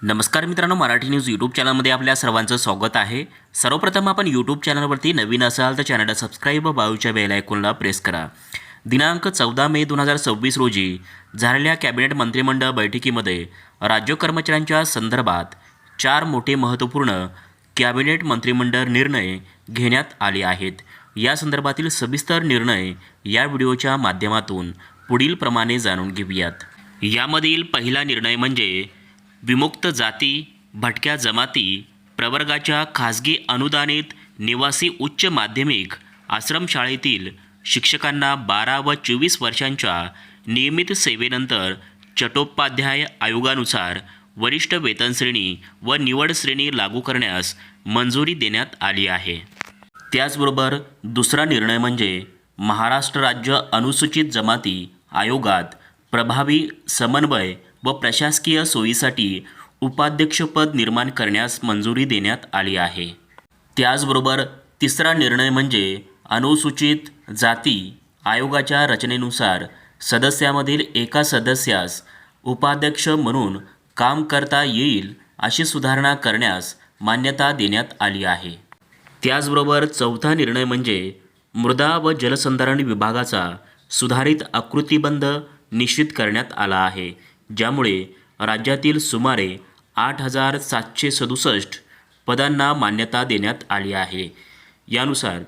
नमस्कार मित्रांनो, Marathi news YouTube चॅनलमध्ये आपल्या सर्वांचं स्वागत आहे। सर्वप्रथम आपण यूट्यूब चॅनलवरती नवीन असाल तर चॅनलला सबस्क्राईब व बाजूच्या बेल आयकॉनला प्रेस करा। दिनांक 14 मे 2026 रोजी झालेल्या कॅबिनेट मंत्रिमंडळ बैठकीमध्ये राज्य कर्मचाऱ्यांच्या संदर्भात 4 मोठे महत्त्वपूर्ण कॅबिनेट मंत्रिमंडळ निर्णय घेण्यात आले आहेत। या संदर्भातील सविस्तर निर्णय या व्हिडिओच्या माध्यमातून पुढील प्रमाणे जाणून घेऊयात। यामधील पहिला निर्णय म्हणजे विमुक्त जाती, भटक्या जमाती प्रवर्गाच्या खाजगी अनुदानित निवासी उच्च माध्यमिक आश्रमशाळेतील शिक्षकांना 12 व 24 वर्षांच्या नियमित सेवेनंतर चट्टोपाध्याय आयोगानुसार वरिष्ठ वेतन श्रेणी व निवड श्रेणी लागू करण्यास मंजुरी देण्यात आली आहे। त्याचबरोबर दुसरा निर्णय म्हणजे महाराष्ट्र राज्य अनुसूचित जमाती आयोगात प्रभावी समन्वय व प्रशासकीय सोयीसाठी उपाध्यक्षपद निर्माण करण्यास मंजुरी देण्यात आली आहे। त्याचबरोबर तिसरा निर्णय म्हणजे अनुसूचित जाती आयोगाच्या रचनेनुसार सदस्यामधील एका सदस्यास उपाध्यक्ष म्हणून काम करता येईल अशी सुधारणा करण्यास मान्यता देण्यात आली आहे। त्याचबरोबर चौथा निर्णय म्हणजे मृदा व जलसंधारण विभागाचा सुधारित आकृतिबंध निश्चित करण्यात आला आहे, ज्यामुळे राज्यातील सुमारे 8,767 पदांना मान्यता देण्यात आली आहे। यानुसार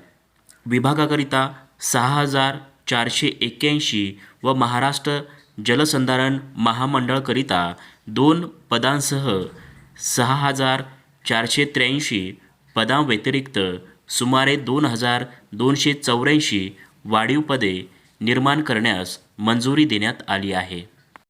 विभागाकरिता 6,481 व महाराष्ट्र जलसंधारण महामंडळकरिता 2 पदांसह 6,483 पदांव्यतिरिक्त सुमारे 2,284 वाढीव पदे निर्माण करण्यास मंजुरी देण्यात आली आहे।